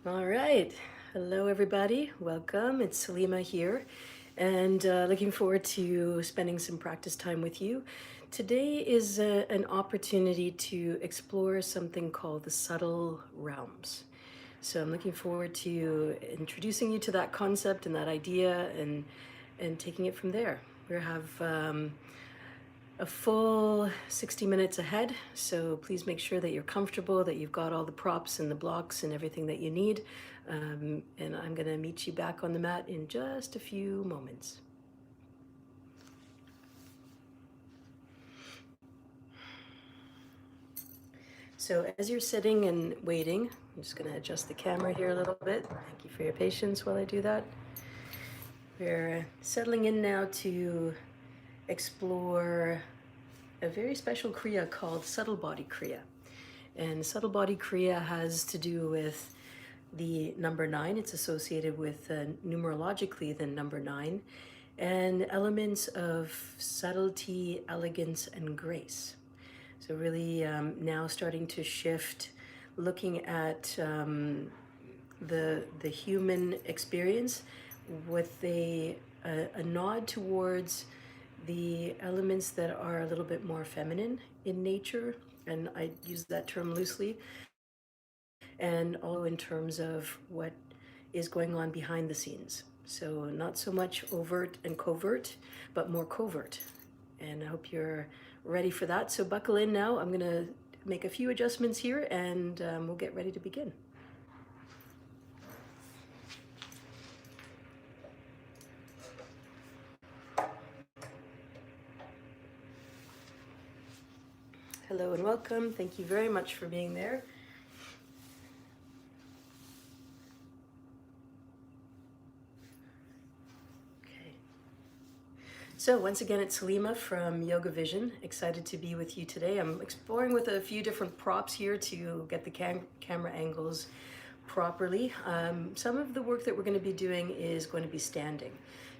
All right. Hello, everybody. Welcome. It's Salimah here, and looking forward to spending some practice time with you. Today is an opportunity to explore something called the subtle realms. So I'm looking forward to introducing you to that concept and that idea, and taking it from there. We have a full 60 minutes ahead, so please make sure that you're comfortable, that you've got all the props and the blocks and everything that you need. And I'm going to meet you back on the mat in just a few moments. So as you're sitting and waiting, I'm just going to adjust the camera here a little bit. Thank you for your patience while I do that. We're settling in now to explore a very special Kriya called Subtle Body Kriya. And Subtle Body Kriya has to do with the number 9. It's associated with numerologically the number 9 and elements of subtlety, elegance, and grace. So really now starting to shift, looking at the human experience with a nod towards the elements that are a little bit more feminine in nature, and I use that term loosely, and also in terms of what is going on behind the scenes. So not so much overt and covert, but more covert. And I hope you're ready for that. So buckle in now. I'm gonna make a few adjustments here, and we'll get ready to begin. Hello and welcome. Thank you very much for being there. Okay. So once again, it's Salimah from YogaVision. Excited to be with you today. I'm exploring with a few different props here to get the camera angles properly. Some of the work that we're going to be doing is going to be standing.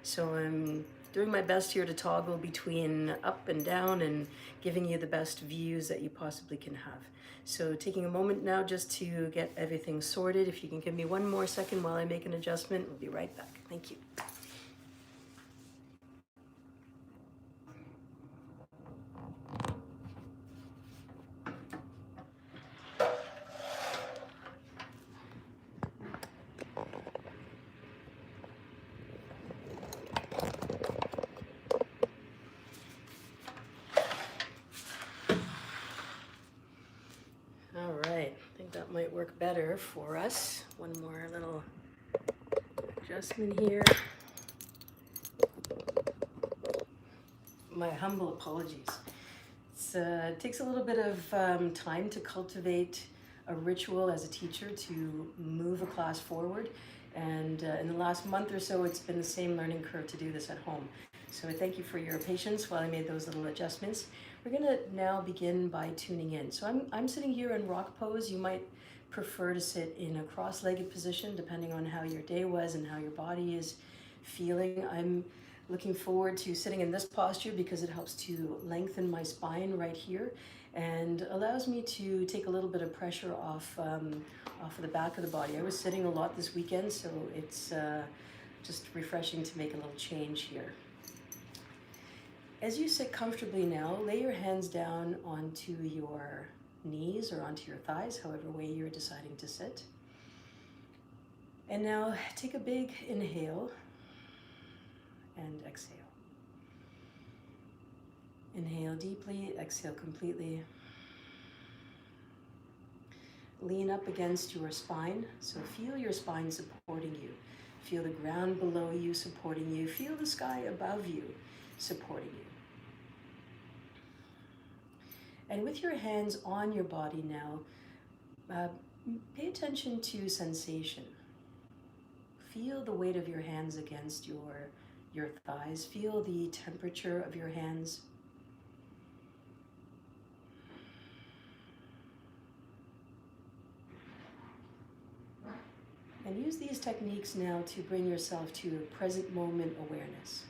So I'm doing my best here to toggle between up and down and giving you the best views that you possibly can have. So taking a moment now just to get everything sorted. If you can give me one more second while I make an adjustment, we'll be right back. Thank you. All right, I think that might work better for us. One more little adjustment here. My humble apologies. It takes a little bit of time to cultivate a ritual as a teacher to move a class forward. And in the last month or so, it's been the same learning curve to do this at home. So I thank you for your patience while I made those little adjustments. We're gonna now begin by tuning in. So I'm sitting here in rock pose. You might prefer to sit in a cross-legged position depending on how your day was and how your body is feeling. I'm looking forward to sitting in this posture because it helps to lengthen my spine right here and allows me to take a little bit of pressure off of the back of the body. I was sitting a lot this weekend, so it's just refreshing to make a little change here. As you sit comfortably now, lay your hands down onto your knees or onto your thighs, however way you're deciding to sit. And now take a big inhale and exhale. Inhale deeply, exhale completely. Lean up against your spine, so feel your spine supporting you. Feel the ground below you supporting you. Feel the sky above you supporting you. And with your hands on your body now, pay attention to sensation. Feel the weight of your hands against your thighs. Feel the temperature of your hands. And use these techniques now to bring yourself to present moment awareness.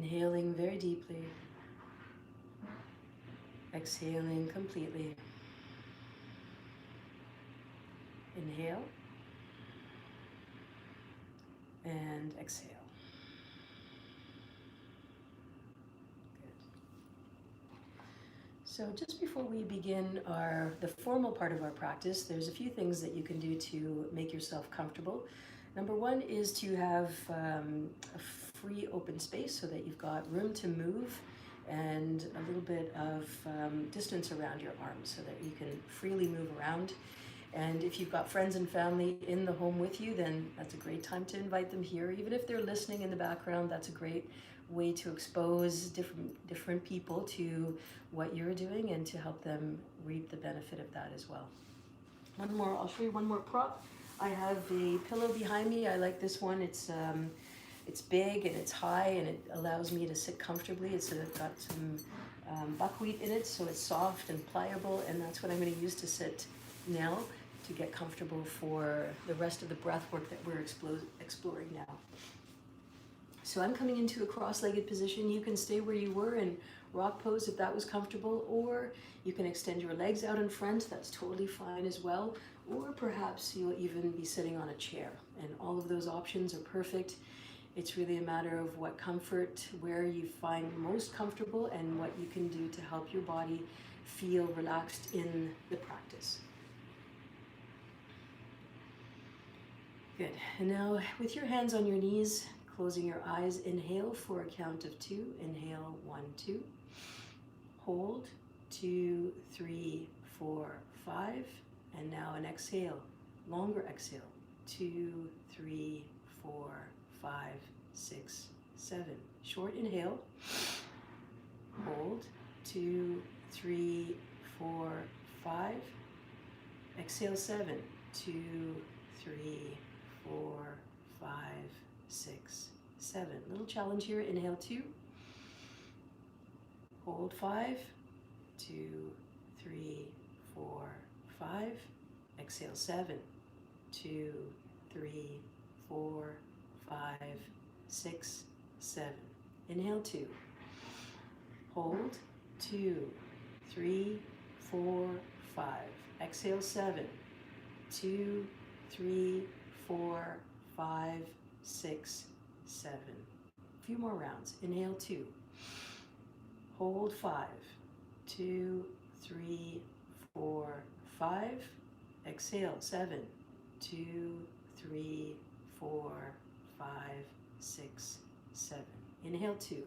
Inhaling very deeply. Exhaling completely. Inhale. And exhale. Good. So just before we begin the formal part of our practice, there's a few things that you can do to make yourself comfortable. Number one is to have a free open space so that you've got room to move and a little bit of distance around your arms so that you can freely move around. And if you've got friends and family in the home with you, then that's a great time to invite them here. Even if they're listening in the background, that's a great way to expose different people to what you're doing and to help them reap the benefit of that as well. I'll show you one more prop. I have a pillow behind me. I like this one. It's big and it's high and it allows me to sit comfortably. It's got some buckwheat in it, so it's soft and pliable, and that's what I'm going to use to sit now to get comfortable for the rest of the breath work that we're exploring now. So I'm coming into a cross-legged position. You can stay where you were in rock pose if that was comfortable, or you can extend your legs out in front. That's totally fine as well. Or perhaps you'll even be sitting on a chair, and all of those options are perfect. It's really a matter of what comfort, where you find most comfortable, and what you can do to help your body feel relaxed in the practice. Good. And now with your hands on your knees, closing your eyes, inhale for a count of 2. Inhale, 1, 2. Hold, 2, 3, 4, 5. And now an exhale, longer exhale, 2, 3, 4, 5, 6, 7. Short inhale, hold, 2, 3, 4, 5. Exhale, 7, 2, 3, 4, 5, 6, 7. Little challenge here. Inhale 2. Hold 5, 2, 3, 4, 5. Exhale 7, 2, 3, 4, 5, 6, 7. Inhale 2. Hold 2, 3, 4, 5. Exhale 7, 2, 3, 4, 5, 6, 7. A few more rounds. Inhale 2. Hold 5, 2, 3, 4, 5. Exhale 7, 2, 3, 4, 5, 6, 7. Inhale 2.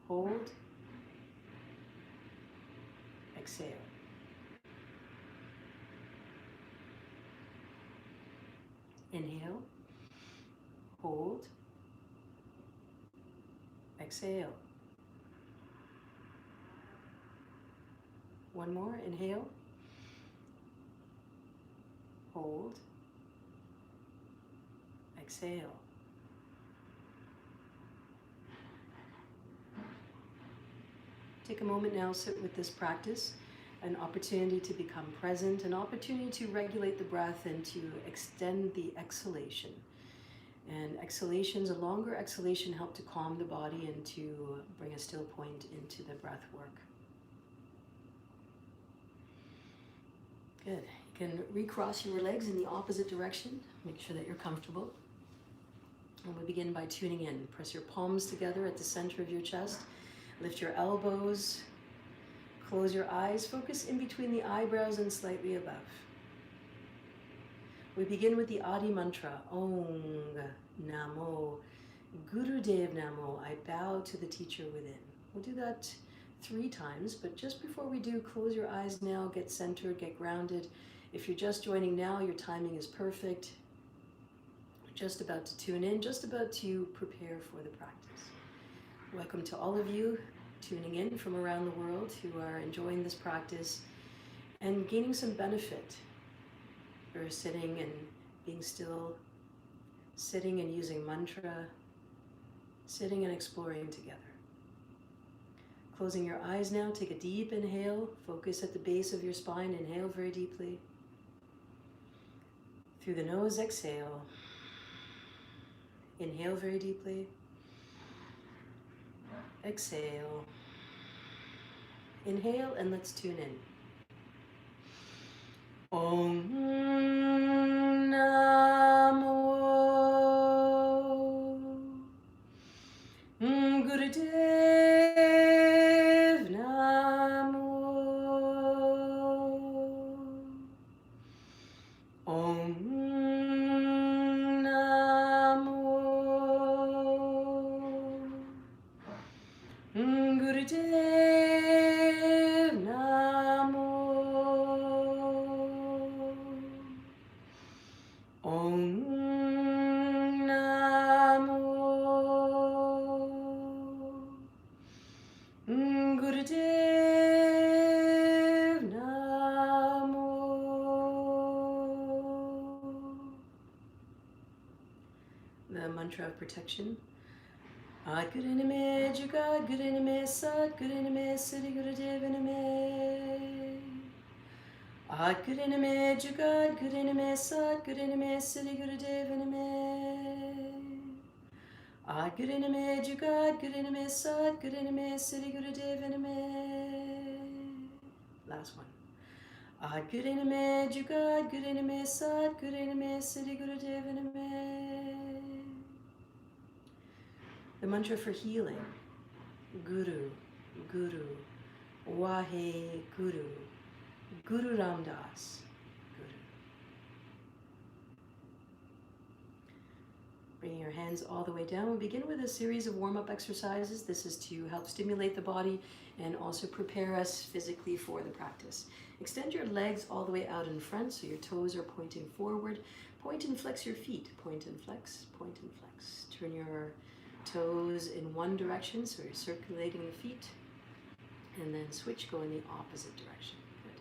Hold. Exhale. Inhale, hold, exhale. One more, inhale, hold, exhale. Take a moment now, sit with this practice, an opportunity to become present, an opportunity to regulate the breath and to extend the exhalation. And exhalations, a longer exhalation, help to calm the body and to bring a still point into the breath work. Good. You can recross your legs in the opposite direction. Make sure that you're comfortable. And we begin by tuning in. Press your palms together at the center of your chest. Lift your elbows. Close your eyes. Focus in between the eyebrows and slightly above. We begin with the Adi mantra. Om Namo Gurudev Namo. I bow to the teacher within. We'll do that 3 times, but just before we do, close your eyes now, get centered, get grounded. If you're just joining now, your timing is perfect. Just about to tune in, just about to prepare for the practice. Welcome to all of you tuning in from around the world who are enjoying this practice and gaining some benefit. You're sitting and being still, sitting and using mantra, sitting and exploring together. Closing your eyes now, take a deep inhale, focus at the base of your spine, inhale very deeply. Through the nose, exhale. Inhale very deeply. Exhale. Inhale, and let's tune in. Om Namo Gurudev Namo Om Namo Gurudev Namo Om Namo Gurudev Namo. The mantra of protection. Ad Guruname, Jugad Guruname, Sat Guruname, Siddhi Gurudevaname. Ad Guruname, Jugad Guruname, Sat Guruname, Siddhi Gurudevaname. Ad Guruname, Jugad Guruname, Sat Guruname, Siddhi Gurudevaname. Last one. Ad Guruname, Jugad Guruname, Sat Guruname, Siddhi Gurudevaname. The mantra for healing. Guru, Guru, Wahe Guru, Guru Ramdas, Guru. Bringing your hands all the way down. We'll begin with a series of warm-up exercises. This is to help stimulate the body and also prepare us physically for the practice. Extend your legs all the way out in front so your toes are pointing forward. Point and flex your feet. Point and flex, point and flex. Turn your toes in one direction, so you're circulating the feet, and then switch, go in the opposite direction. Good.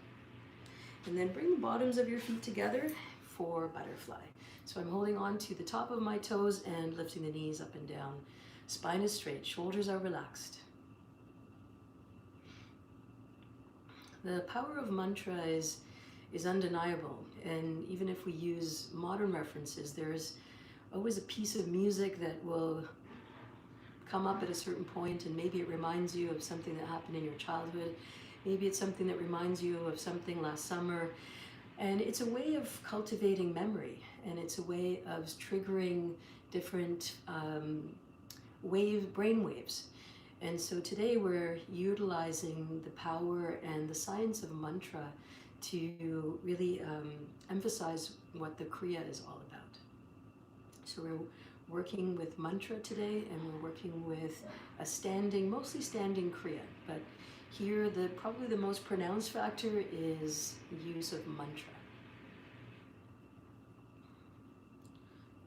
And then bring the bottoms of your feet together for butterfly. So I'm holding on to the top of my toes and lifting the knees up and down. Spine is straight, shoulders are relaxed. The power of mantra is undeniable, and even if we use modern references, there's always a piece of music that will come up at a certain point, and maybe it reminds you of something that happened in your childhood. Maybe it's something that reminds you of something last summer. And it's a way of cultivating memory, and it's a way of triggering different brain waves. And so today we're utilizing the power and the science of mantra to really emphasize what the Kriya is all about. So we're working with mantra today, and we're working with a mostly standing Kriya. But here, probably the most pronounced factor is use of mantra.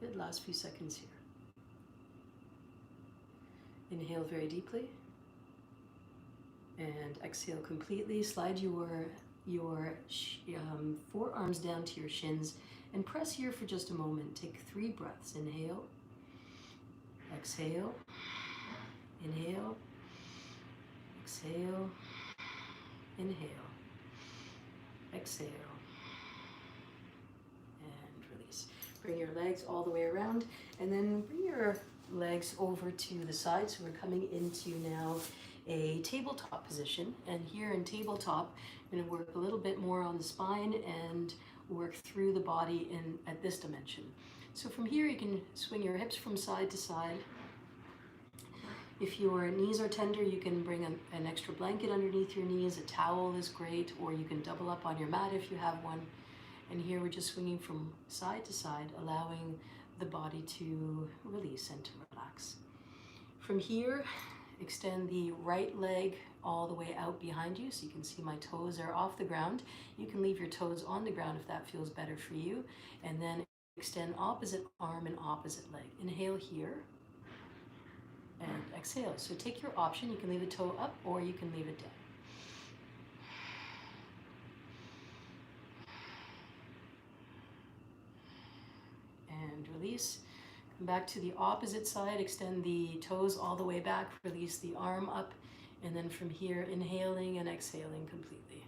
Good, last few seconds here. Inhale very deeply, and exhale completely. Slide your forearms down to your shins, and press here for just a moment. Take 3 breaths. Inhale. Exhale, inhale, exhale, inhale, exhale, and release. Bring your legs all the way around, and then bring your legs over to the side. So we're coming into now a tabletop position, and here in tabletop, I'm going to work a little bit more on the spine and work through the body at this dimension. So from here, you can swing your hips from side to side. If your knees are tender, you can bring an extra blanket underneath your knees. A towel is great, or you can double up on your mat if you have one. And here we're just swinging from side to side, allowing the body to release and to relax. From here, extend the right leg all the way out behind you, so you can see my toes are off the ground. You can leave your toes on the ground if that feels better for you. And then extend opposite arm and opposite leg. Inhale here, and exhale. So take your option. You can leave a toe up, or you can leave it down. And release. Come back to the opposite side. Extend the toes all the way back. Release the arm up. And then from here, inhaling and exhaling completely.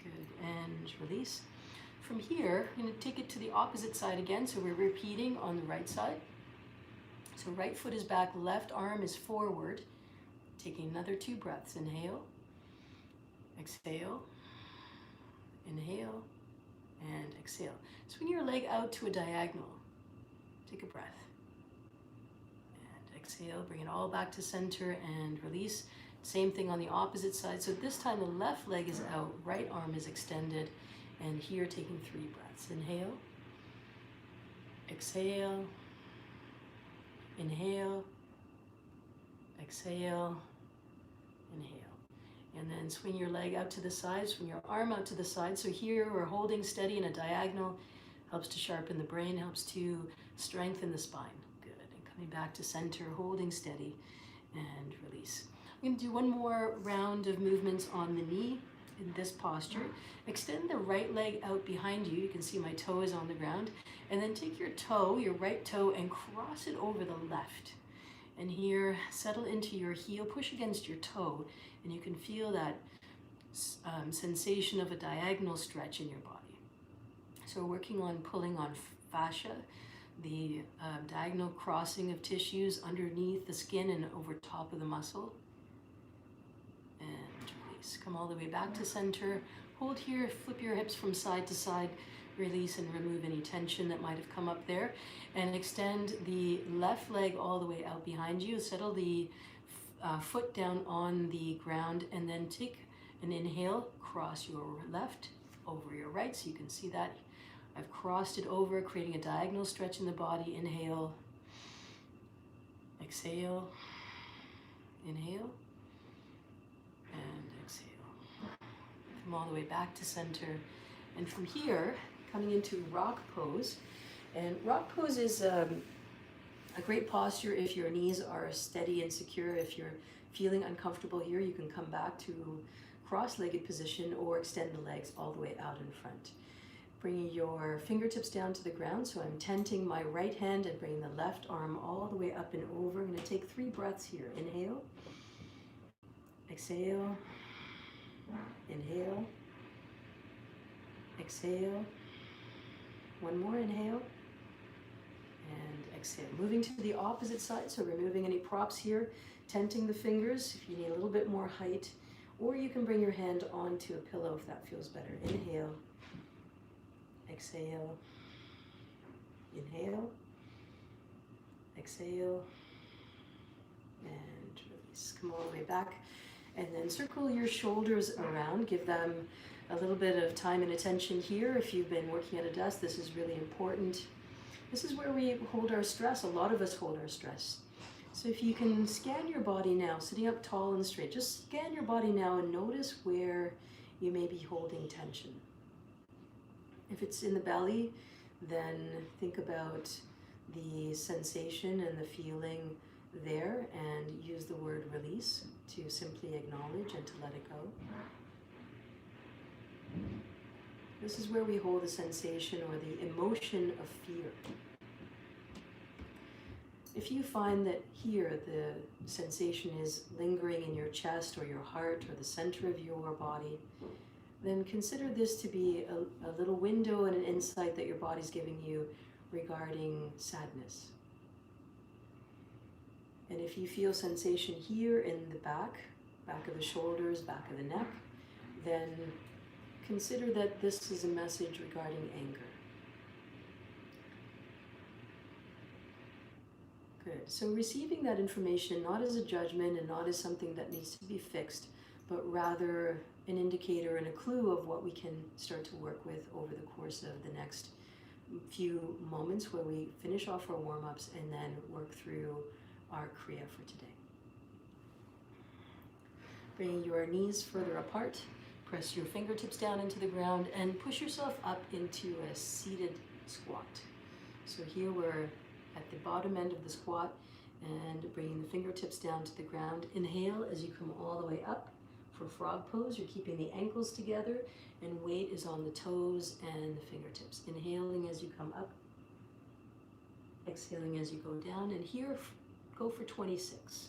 Good. And release. From here, I'm going to take it to the opposite side again, so we're repeating on the right side. So right foot is back, left arm is forward. Taking another 2 breaths. Inhale, exhale, inhale, and exhale. Swing your leg out to a diagonal. Take a breath. And exhale, bring it all back to center and release. Same thing on the opposite side. So this time the left leg is out, right arm is extended, and here taking 3 breaths. Inhale, exhale, inhale, exhale, inhale. And then swing your leg out to the side, swing your arm out to the side. So here we're holding steady in a diagonal. Helps to sharpen the brain, helps to strengthen the spine. Good. And coming back to center, holding steady, and release. I'm going to do one more round of movements on the knee in this posture. Extend the right leg out behind you. You can see my toe is on the ground. And then take your toe, your right toe, and cross it over the left. And here, settle into your heel, push against your toe, and you can feel that sensation of a diagonal stretch in your body. So we're working on pulling on fascia, the diagonal crossing of tissues underneath the skin and over top of the muscle. And release. Come all the way back to center. Hold here, flip your hips from side to side. Release and remove any tension that might have come up there. And extend the left leg all the way out behind you. Settle the foot down on the ground, and then take an inhale. Cross your left over your right, so you can see that. I've crossed it over, creating a diagonal stretch in the body. Inhale, exhale, inhale, and exhale. Come all the way back to center. And from here, coming into rock pose. And rock pose is a great posture if your knees are steady and secure. If you're feeling uncomfortable here, you can come back to cross-legged position or extend the legs all the way out in front. Bringing your fingertips down to the ground. So I'm tenting my right hand and bringing the left arm all the way up and over. I'm going to take 3 breaths here. Inhale, exhale, inhale, exhale. One more, inhale, and exhale. Moving to the opposite side, so removing any props here, tenting the fingers if you need a little bit more height, or you can bring your hand onto a pillow if that feels better. Inhale, exhale, inhale, exhale, and release. Come all the way back, and then circle your shoulders around. Give them a little bit of time and attention here. If you've been working at a desk, this is really important. This is where we hold our stress. A lot of us hold our stress. So if you can scan your body now, sitting up tall and straight, just scan your body now and notice where you may be holding tension. If it's in the belly, then think about the sensation and the feeling there and use the word release to simply acknowledge and to let it go. This is where we hold the sensation or the emotion of fear. If you find that here the sensation is lingering in your chest or your heart or the center of your body, then consider this to be a little window and an insight that your body's giving you regarding sadness. And if you feel sensation here in the back of the shoulders, back of the neck, then consider that this is a message regarding anger. Good. So receiving that information not as a judgment and not as something that needs to be fixed, but rather an indicator and a clue of what we can start to work with over the course of the next few moments where we finish off our warm-ups and then work through our Kriya for today. Bringing your knees further apart. Press your fingertips down into the ground and push yourself up into a seated squat. So here we're at the bottom end of the squat and bringing the fingertips down to the ground. Inhale as you come all the way up for frog pose. You're keeping the ankles together and weight is on the toes and the fingertips. Inhaling as you come up, exhaling as you go down, and here go for 26.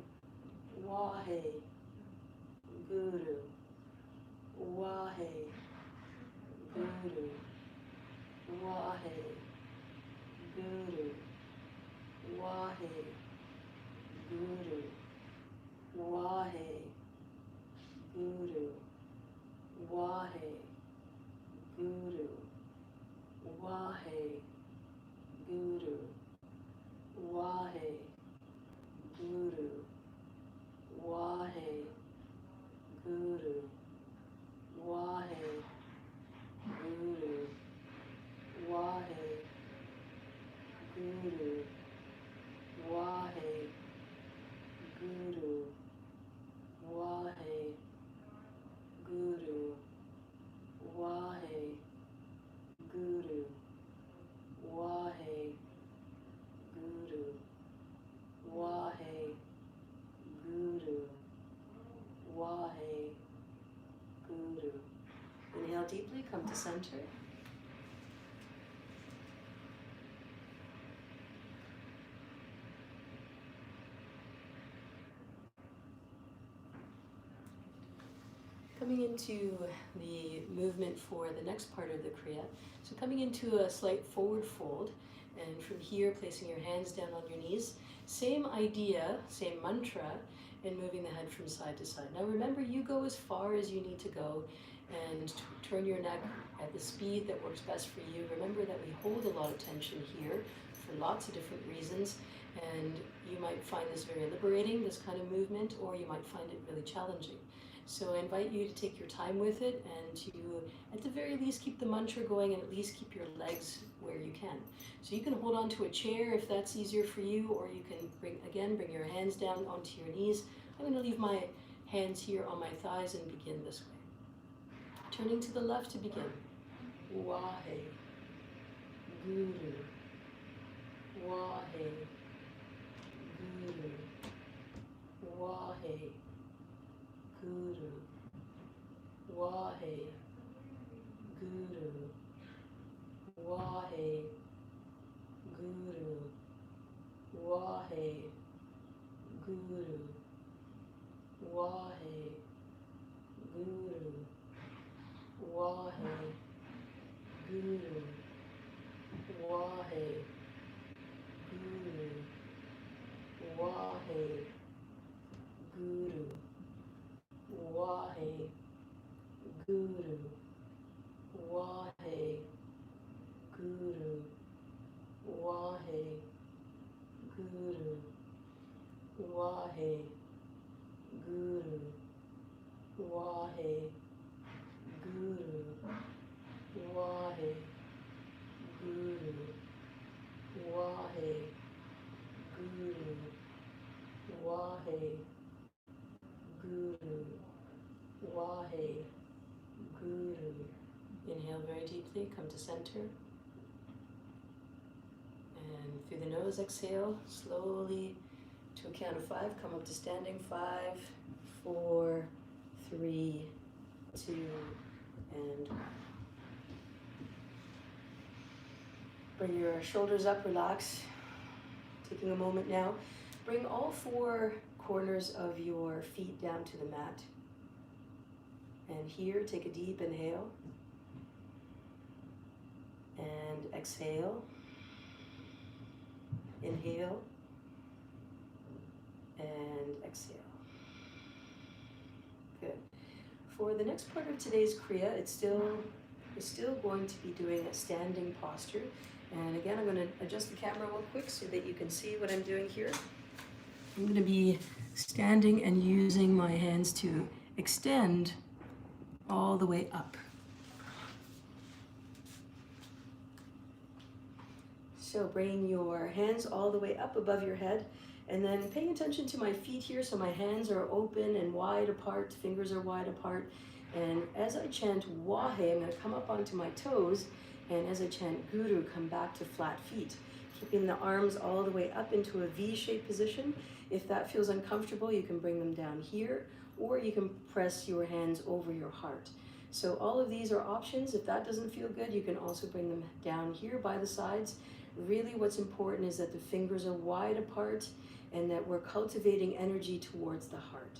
Wahe, Guru, Wahe, Guru, Wahe, Guru, Wahe, Guru, Wahe, Guru, Wahe, Guru, Wahe, Guru, Wahe, Guru, Wahe, Guru, Wahe, Guru, Wahe, Guru, Wahe, Guru, Wahe, Guru, Wahe, Guru, Wahe, Guru, Wahe, Guru, Wahe, Guru. Inhale deeply, come to center. Coming into the movement for the next part of the Kriya. So coming into a slight forward fold, and from here placing your hands down on your knees. Same idea, same mantra, and moving the head from side to side. Now remember, you go as far as you need to go and turn your neck at the speed that works best for you. Remember that we hold a lot of tension here for lots of different reasons, and you might find this very liberating, this kind of movement, or you might find it really challenging. So I invite you to take your time with it and to, at the very least, keep the mantra going and at least keep your legs where you can. So you can hold on to a chair if that's easier for you, or you can bring your hands down onto your knees. I'm going to leave my hands here on my thighs and begin this way. Turning to the left to begin. Wahe, Guru, Wahe, Guru, Wahe, Guru, Wahe, Guru, Wahe, Guru, Wahe, Guru, Wahe, Guru, Wahe, Guru, Wahe, Guru, Wahe, Guru, Wahe, Guru, Wahe, Guru, Wahe, Guru, Wahe, Guru, Wahe, Guru, Wahe, Guru, Wahe, Guru, Wahe, Guru, Wahe, Guru. Inhale very deeply, come to center. And through the nose, exhale slowly to a count of 5. Come up to standing. 5, 4, 3, 2, and bring your shoulders up, relax. Taking a moment now. Bring all 4 corners of your feet down to the mat. And here, take a deep inhale. And exhale. Inhale. And exhale. Good. For the next part of today's Kriya, we're still going to be doing a standing posture. And again, I'm going to adjust the camera real quick so that you can see what I'm doing here. I'm going to be standing and using my hands to extend all the way up. So bring your hands all the way up above your head, and then paying attention to my feet here. So my hands are open and wide apart, fingers are wide apart. And as I chant Wahe, I'm going to come up onto my toes, and as I chant Guru, come back to flat feet. Keeping the arms all the way up into a V-shaped position. If that feels uncomfortable, you can bring them down here, or you can press your hands over your heart. So all of these are options. If that doesn't feel good, you can also bring them down here by the sides. Really what's important is that the fingers are wide apart and that we're cultivating energy towards the heart.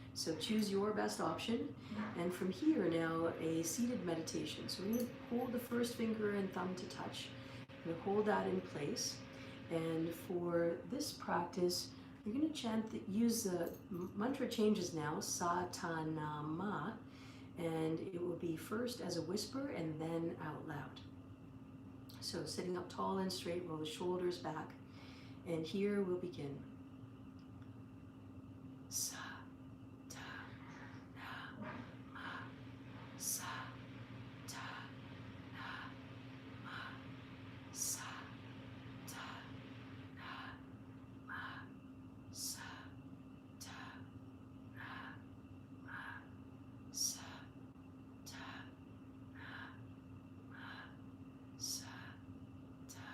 So choose your best option. And from here now, a seated meditation. So we're going to hold the first finger and thumb to touch. We're going to hold that in place. And for this practice, we're going to chant, use the mantra changes now, Satanama, and it will be first as a whisper and then out loud. So sitting up tall and straight, roll the shoulders back, and here we'll begin. Sa, ta, na, ma, sa, ta, na, ma, sa, ta, na, ma, sa, ta, na, ma, sa, ta, na, ma, sa, ta,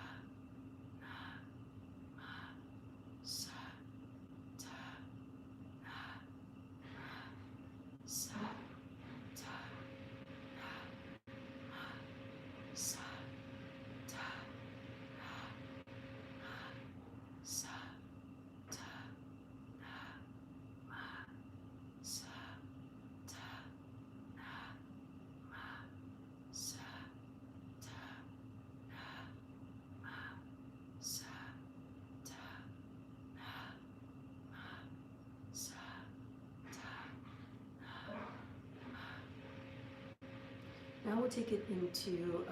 na, ma, sa, ta, na, ma, sa, ta, na, ma, sa, ta, na, ma, sa, ta, na, ma, sa, ta, na, ma, sa, ta, na, ma, sa, ta, na, ma, sa, ta, na, ma. Now we'll take it into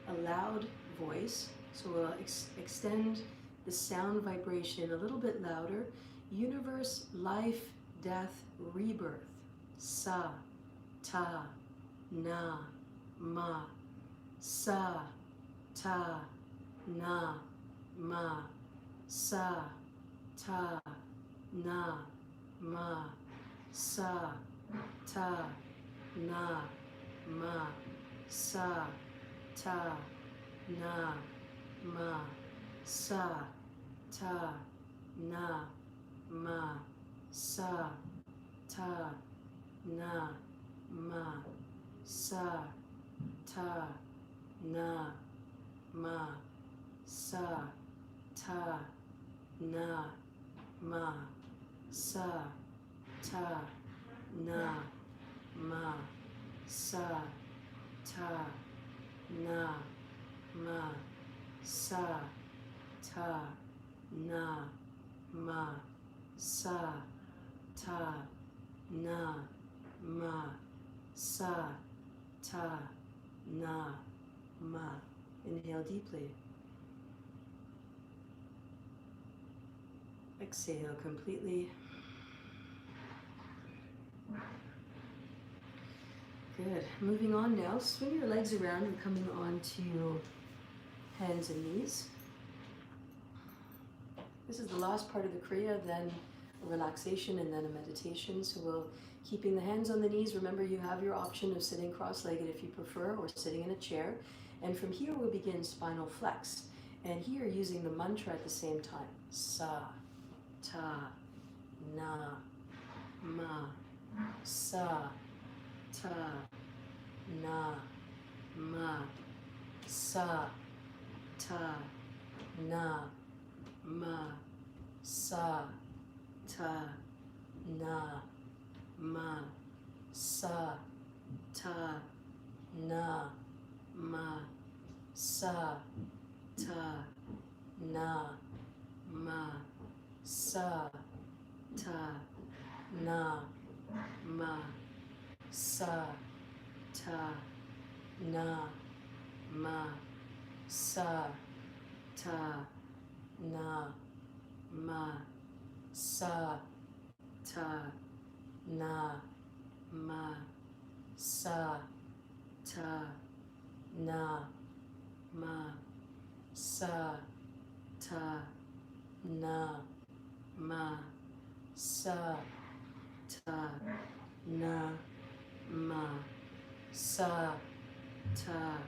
a loud voice. So we'll extend the sound vibration a little bit louder. Universe, life, death, rebirth. Sa, ta, na, ma. Sa, ta, na, ma. Sa, ta, na, ma. Sa, ta, na, ma. Sa, ta, na, ma. Sa, ta, na, ma. Sa, ta, na, ma. Sa, ta, na, ma. Sa, ta, na, ma. Sa, ta, na, ma. Sa, ta, na, ma. Sa, ta, na, ma. Sa, ta, na, ma. Sa, ta, na, ma. Inhale deeply. Exhale completely. Good. Moving on now. Swing your legs around and coming on to hands and knees. This is the last part of the Kriya, then a relaxation and then a meditation. So we'll keeping the hands on the knees. Remember, you have your option of sitting cross-legged if you prefer, or sitting in a chair. And from here we'll begin spinal flex. And here using the mantra at the same time. Sa, ta, na, ma. Sa, ta, na, ma. Sa, ta, na, ma. Sa, ta, na, ma. Sa, ta, na, ma. Sa, ta, na, ma. Sa, ta, na, ma. Sa, ta, na, ma. Sa, ta, na, ma. Sa, ta, na, ma. Sa, ta, na, ma. Sa, ta, na, ma. Sa, ta, na, ma. Sa, ta,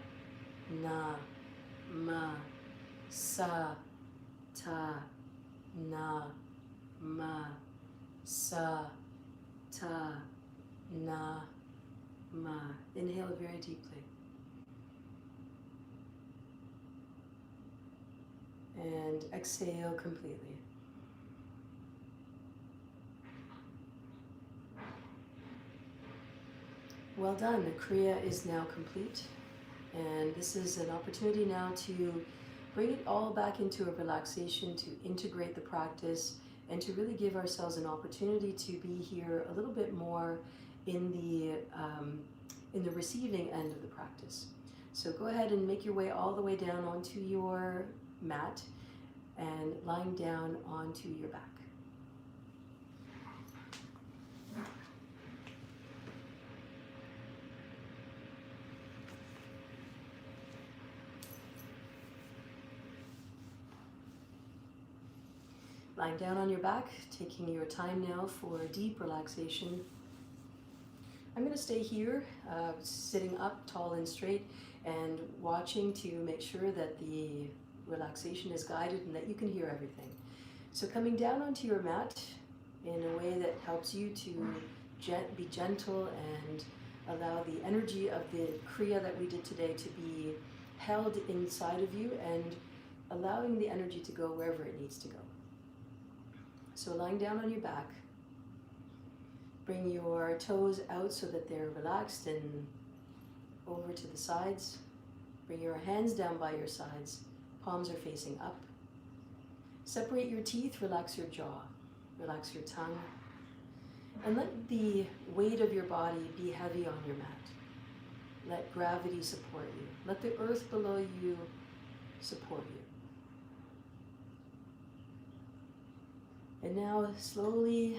na, ma. Sa, ta, na, ma. Sa, ta, na, ma. Inhale very deeply. And exhale completely. Well done. The Kriya is now complete. And this is an opportunity now to bring it all back into a relaxation, to integrate the practice, and to really give ourselves an opportunity to be here a little bit more in the receiving end of the practice. So go ahead and make your way all the way down onto your mat and lying down onto your back. Lying down on your back, taking your time now for deep relaxation. I'm going to stay here, sitting up tall and straight, and watching to make sure that the relaxation is guided and that you can hear everything. So coming down onto your mat in a way that helps you to be gentle and allow the energy of the Kriya that we did today to be held inside of you and allowing the energy to go wherever it needs to go. So lying down on your back, bring your toes out so that they're relaxed and over to the sides. Bring your hands down by your sides, palms are facing up. Separate your teeth, relax your jaw, relax your tongue, and let the weight of your body be heavy on your mat. Let gravity support you. Let the earth below you support you. And now slowly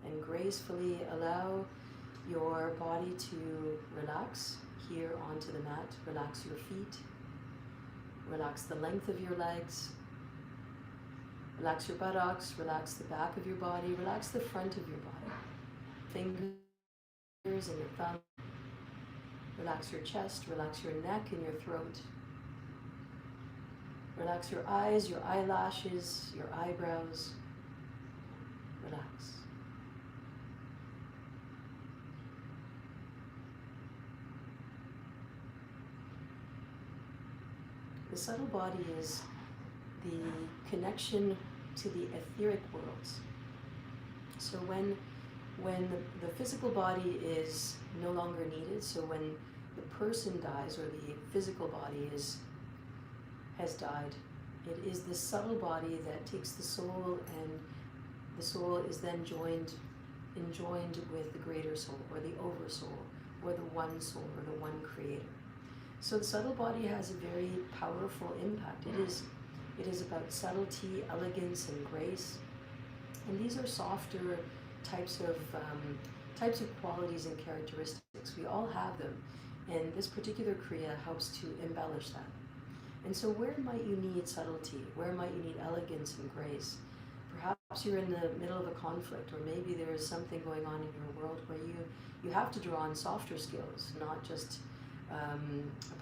and gracefully allow your body to relax here onto the mat. Relax your feet. Relax the length of your legs. Relax your buttocks. Relax the back of your body. Relax the front of your body. Fingers and your thumb. Relax your chest. Relax your neck and your throat. Relax your eyes, your eyelashes, your eyebrows. Relax. The subtle body is the connection to the etheric worlds. So when the physical body is no longer needed, so when the person dies or the physical body has died, it is the subtle body that takes the soul, and the soul is then enjoined with the greater soul or the oversoul or the one soul or the one creator. So the subtle body has a very powerful impact. It is about subtlety, elegance, and grace. And these are softer types of qualities and characteristics. We all have them, and this particular Kriya helps to embellish that. And so where might you need subtlety? Where might you need elegance and grace? Perhaps you're in the middle of a conflict, or maybe there is something going on in your world where you have to draw on softer skills, not just a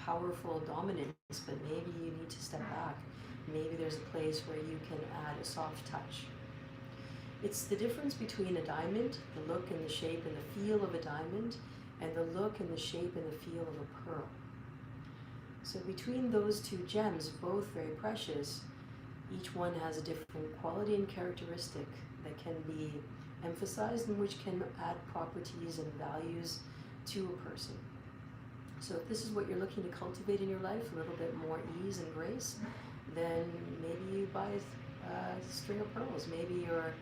powerful dominance, but maybe you need to step back. Maybe there's a place where you can add a soft touch. It's the difference between a diamond, the look and the shape and the feel of a diamond, and the look and the shape and the feel of a pearl. So between those two gems, both very precious, each one has a different quality and characteristic that can be emphasized and which can add properties and values to a person. So if this is what you're looking to cultivate in your life, a little bit more ease and grace, then maybe you buy a string of pearls. Maybe you're,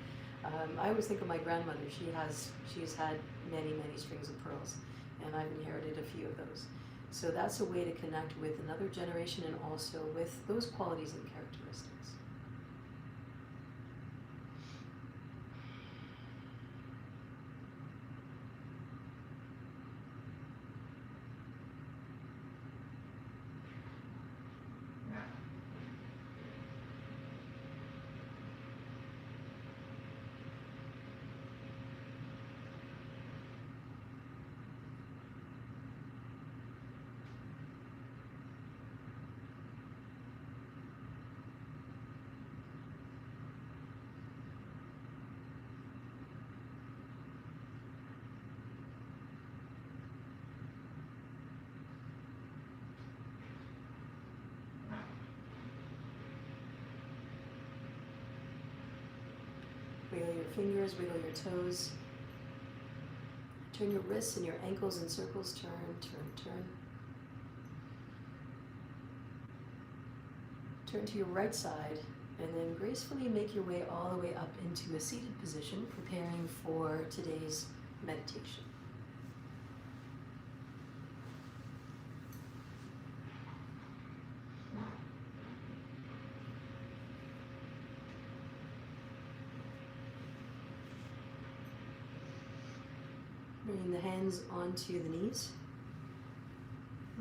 I always think of my grandmother. She's had many strings of pearls, and I've inherited a few of those. So that's a way to connect with another generation and also with those qualities and characteristics. Wiggle your fingers, wiggle your toes. Turn your wrists and your ankles in circles. Turn, turn, turn. Turn to your right side and then gracefully make your way all the way up into a seated position, preparing for today's meditation. Bringing the hands onto the knees.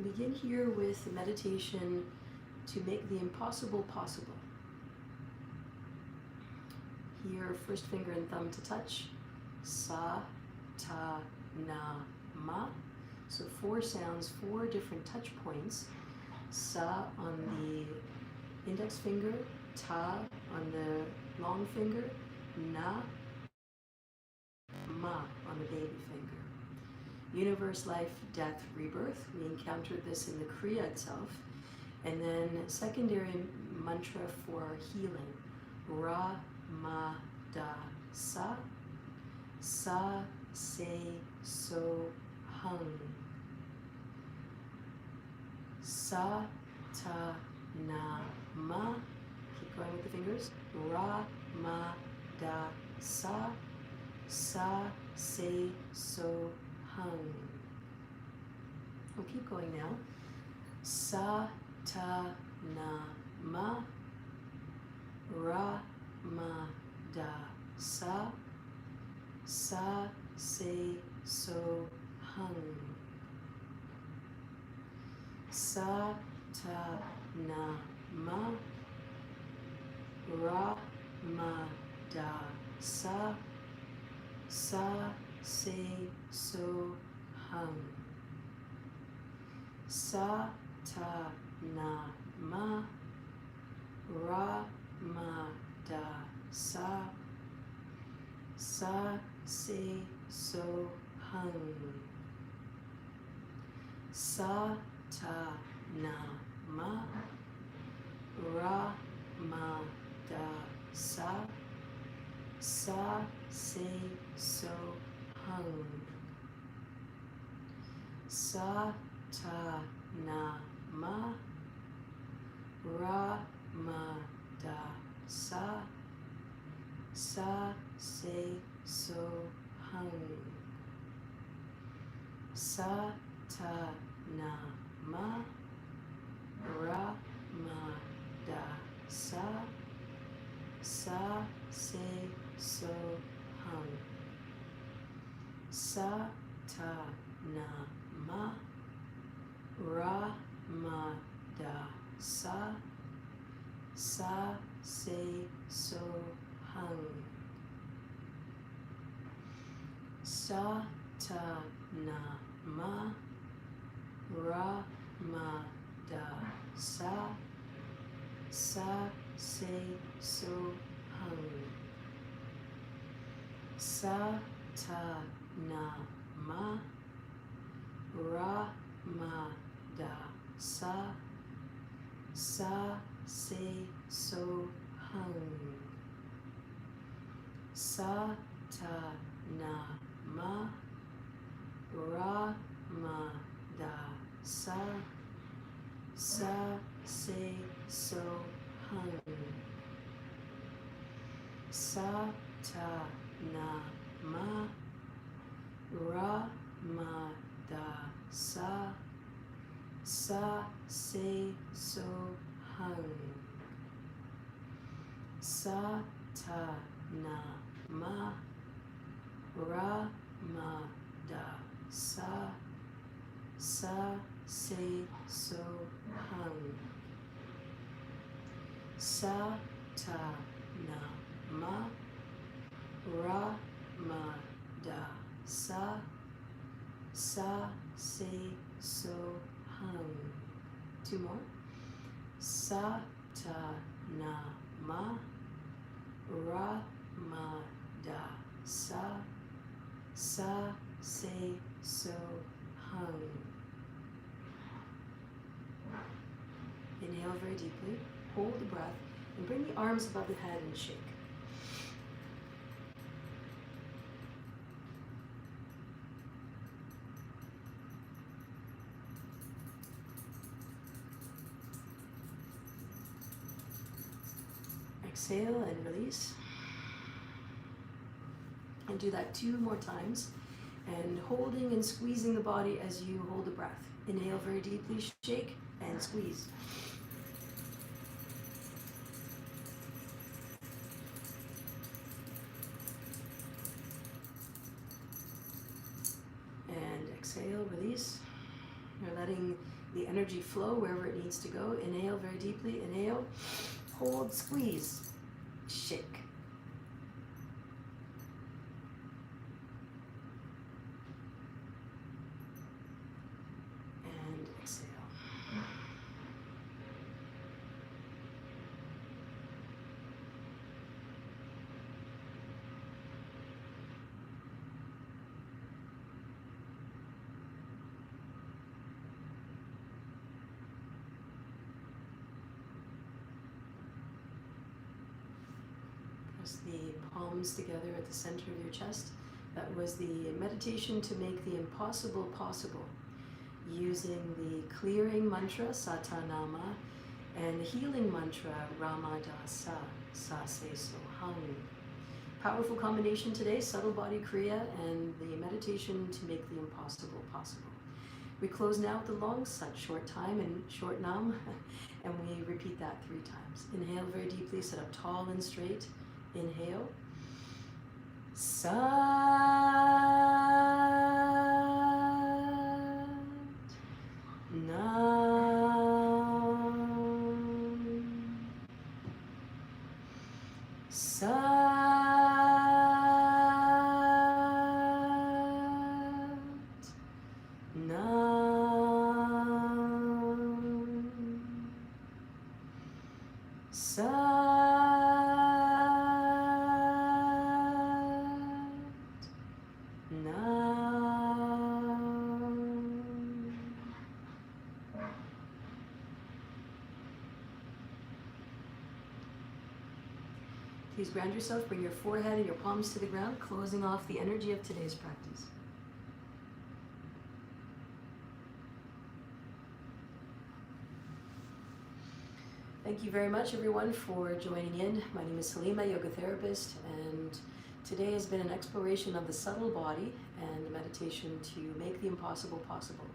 Begin here with the meditation to make the impossible possible. Here, first finger and thumb to touch. Sa, ta, na, ma. So 4 sounds, 4 different touch points. Sa on the index finger, ta on the long finger, na, ma on the baby finger. Universe, life, death, rebirth. We encountered this in the Kriya itself. And then secondary mantra for healing. Ra, ma, da, sa. Sa, se, so, hung. Sa, ta, na, ma. Keep going with the fingers. Ra, ma, da, sa. Sa, se, so, hung. We'll keep going now. Sa, ta, na, ma. Ra, ma, da, sa. Sa, se, so, hung. Sa, ta, na, ma. Ra, ma, da, sa. Sa, se, so, hung. Sa, ta, na, ma. Ra, ma, da, sa. Sa, se, so, hung. Sa, ta, na, ma. Ra, ma, da, sa. Sa, se, so, hung. Sa, ta, na, ma. Ra, ma, da, sa. Sa, se, so, hung. Sa, ta, na, ma. Ra, ma, da, sa. Sa, se, so, hung. Sa, ta, na, ma. Ra, ma, da, sa. Sa, se, so, hung. Sa, ta, na, ma. Ra, ma, da, sa. Sa, se, so, hung. Sa, ta, na, ma. Ra, ma, da, sa. Sa, se, so, hung. Sa, ta, na, ma. Ra, ma, da, sa. Sa, se, so, hung. Sa, ta, na, ma. Ra, ma, da, sa. Sa, se, so, hung. Sa, ta, na, ma. Ra, ma, da, sa. Sa, se, so, hung. Sa, ta, na, ma. Ra, ma, da, sa. Sa, se, so, hung. 2 more. Sa, ta, na, ma. Ra, ma, da, sa. Sa, se, so, hung. Inhale very deeply. Hold the breath and bring the arms above the head and shake. exhale and release. And do that 2 more times. And holding and squeezing the body as you hold the breath. Inhale very deeply, shake and squeeze. And exhale, release. You're letting the energy flow wherever it needs to go. Inhale very deeply, inhale, hold, squeeze, shake. And exhale. Press the palms together at the center of your chest. That was the meditation to make the impossible possible, using the clearing mantra, Satanama, and the healing mantra, Ramadasa, Sase Soham. Powerful combination today, subtle body kriya and the meditation to make the impossible possible. We close now with the long sat, short time and short nam, and we repeat that 3 times. Inhale very deeply, sit up tall and straight. Inhale. Sat. Nam. Sat. Nam. Sat. Please ground yourself, bring your forehead and your palms to the ground, closing off the energy of today's practice. Thank you very much, everyone, for joining in. My name is Salimah, yoga therapist, and today has been an exploration of the subtle body and the meditation to make the impossible possible.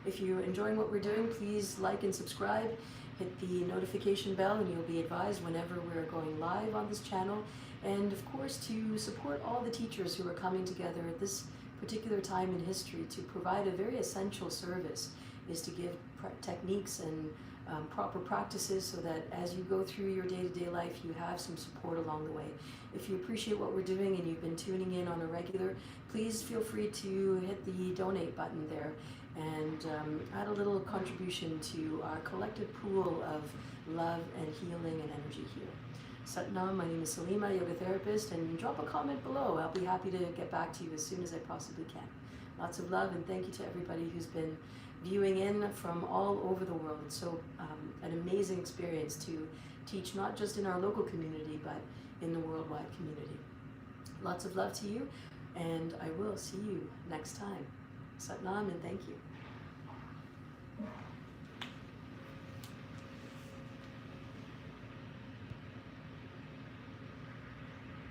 If you're enjoying what we're doing, please like and subscribe. Hit the notification bell and you'll be advised whenever we're going live on this channel. And of course, to support all the teachers who are coming together at this particular time in history to provide a very essential service is to give techniques and proper practices so that as you go through your day-to-day life, you have some support along the way. If you appreciate what we're doing and you've been tuning in on a regular, please feel free to hit the donate button there and add a little contribution to our collective pool of love and healing and energy here. Satnam, my name is Salimah, yoga therapist, and drop a comment below. I'll be happy to get back to you as soon as I possibly can. Lots of love and thank you to everybody who's been viewing in from all over the world. It's so an amazing experience to teach not just in our local community, but in the worldwide community. Lots of love to you, and I will see you next time. Satnam and thank you.